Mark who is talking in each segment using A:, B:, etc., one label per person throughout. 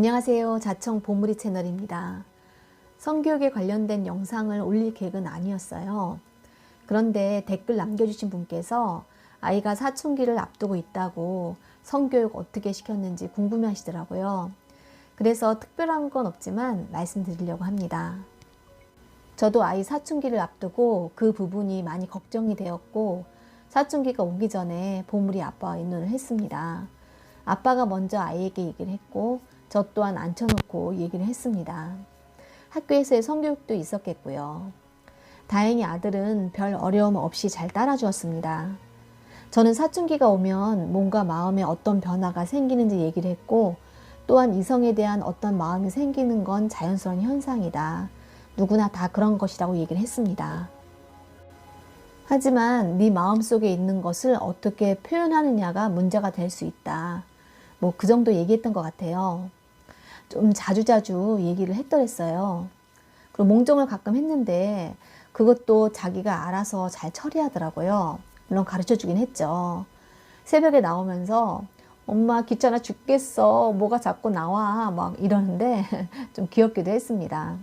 A: 안녕하세요. 자청 보물이 채널입니다. 성교육에 관련된 영상을 올릴 계획은 아니었어요. 그런데 댓글 남겨주신 분께서 아이가 사춘기를 앞두고 있다고 성교육 어떻게 시켰는지 궁금해 하시더라고요. 그래서 특별한 건 없지만 말씀드리려고 합니다. 저도 아이 사춘기를 앞두고 그 부분이 많이 걱정이 되었고, 사춘기가 오기 전에 보물이 아빠와 의논을 했습니다. 아빠가 먼저 아이에게 얘기를 했고, 저 또한 앉혀놓고 얘기를 했습니다. 학교에서의 성교육도 있었겠고요. 다행히 아들은 별 어려움 없이 잘 따라주었습니다. 저는 사춘기가 오면 몸과 마음에 어떤 변화가 생기는지 얘기를 했고, 또한 이성에 대한 어떤 마음이 생기는 건 자연스러운 현상이다. 누구나 다 그런 것이라고 얘기를 했습니다. 하지만 네 마음속에 있는 것을 어떻게 표현하느냐가 문제가 될 수 있다. 그 정도 얘기했던 것 같아요. 좀 자주자주 얘기를 했더랬어요. 그리고 몽정을 가끔 했는데 그것도 자기가 알아서 잘 처리하더라고요. 물론 가르쳐 주긴 했죠. 새벽에 나오면서 엄마 귀찮아 죽겠어. 뭐가 자꾸 나와. 막 이러는데 좀 귀엽기도 했습니다.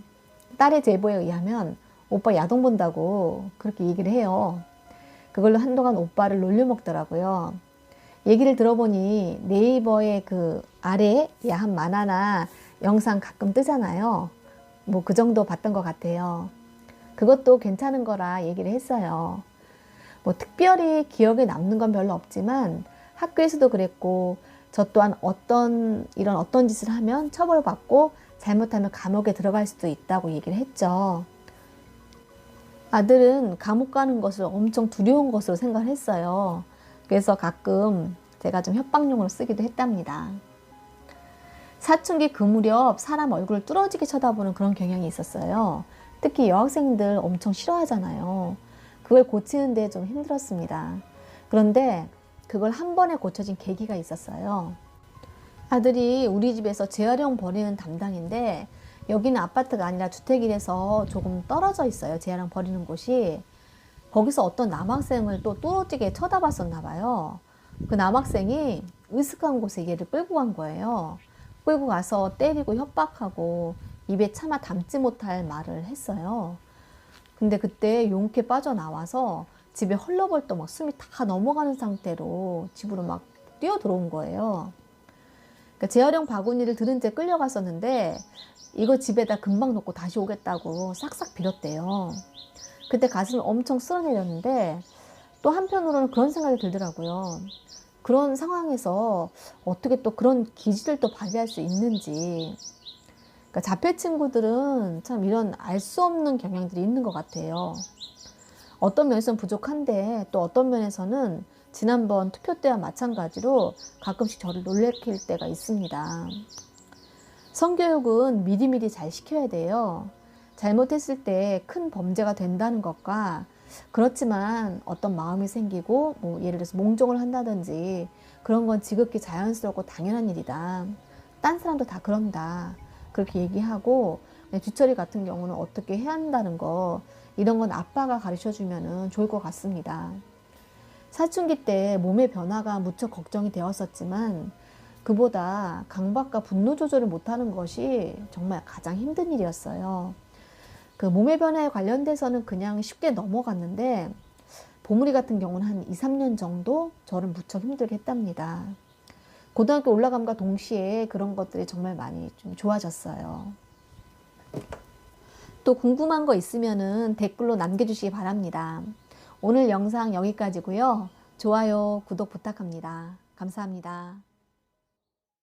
A: 딸의 제보에 의하면 오빠 야동 본다고 그렇게 얘기를 해요. 그걸로 한동안 오빠를 놀려먹더라고요. 얘기를 들어보니 네이버의 그 아래에 야한 만화나 영상 가끔 뜨잖아요. 그 정도 봤던 것 같아요. 그것도 괜찮은 거라 얘기를 했어요. 특별히 기억에 남는 건 별로 없지만 학교에서도 그랬고, 저 또한 어떤 짓을 하면 처벌받고 잘못하면 감옥에 들어갈 수도 있다고 얘기를 했죠. 아들은 감옥 가는 것을 엄청 두려운 것으로 생각을 했어요. 그래서 가끔 제가 좀 협박용으로 쓰기도 했답니다. 사춘기 그 무렵 사람 얼굴을 뚫어지게 쳐다보는 그런 경향이 있었어요. 특히 여학생들 엄청 싫어하잖아요. 그걸 고치는데 좀 힘들었습니다. 그런데 그걸 한 번에 고쳐진 계기가 있었어요. 아들이 우리 집에서 재활용 버리는 담당인데, 여기는 아파트가 아니라 주택이라서 조금 떨어져 있어요. 재활용 버리는 곳이. 거기서 어떤 남학생을 또 뚫어지게 쳐다봤었나 봐요. 그 남학생이 으슥한 곳에 얘를 끌고 간 거예요. 끌고 가서 때리고 협박하고 입에 차마 담지 못할 말을 했어요. 근데 그때 용케 빠져나와서 집에 헐레벌떡 막 숨이 다 넘어가는 상태로 집으로 막 뛰어 들어온 거예요. 그러니까 재활용 바구니를 들은 채 끌려갔었는데 이거 집에다 금방 놓고 다시 오겠다고 싹싹 빌었대요. 그때 가슴을 엄청 쓸어내렸는데 또 한편으로는 그런 생각이 들더라고요. 그런 상황에서 어떻게 또 그런 기질을 또 발휘할 수 있는지. 그러니까 자폐 친구들은 참 이런 알 수 없는 경향들이 있는 것 같아요. 어떤 면에서는 부족한데 또 어떤 면에서는 지난번 투표 때와 마찬가지로 가끔씩 저를 놀래킬 때가 있습니다. 성교육은 미리미리 잘 시켜야 돼요. 잘못했을 때 큰 범죄가 된다는 것과, 그렇지만 어떤 마음이 생기고 예를 들어서 몽종을 한다든지 그런 건 지극히 자연스럽고 당연한 일이다. 딴 사람도 다 그런다. 그렇게 얘기하고, 뒤처리 같은 경우는 어떻게 해야 한다는 거, 이런 건 아빠가 가르쳐 주면 좋을 것 같습니다. 사춘기 때 몸의 변화가 무척 걱정이 되었었지만 그보다 강박과 분노 조절을 못하는 것이 정말 가장 힘든 일이었어요. 그 몸의 변화에 관련돼서는 그냥 쉽게 넘어갔는데 보물이 같은 경우는 한 2, 3년 정도 저를 무척 힘들게 했답니다. 고등학교 올라감과 동시에 그런 것들이 정말 많이 좀 좋아졌어요. 또 궁금한 거 있으면은 댓글로 남겨주시기 바랍니다. 오늘 영상 여기까지고요. 좋아요, 구독 부탁합니다. 감사합니다.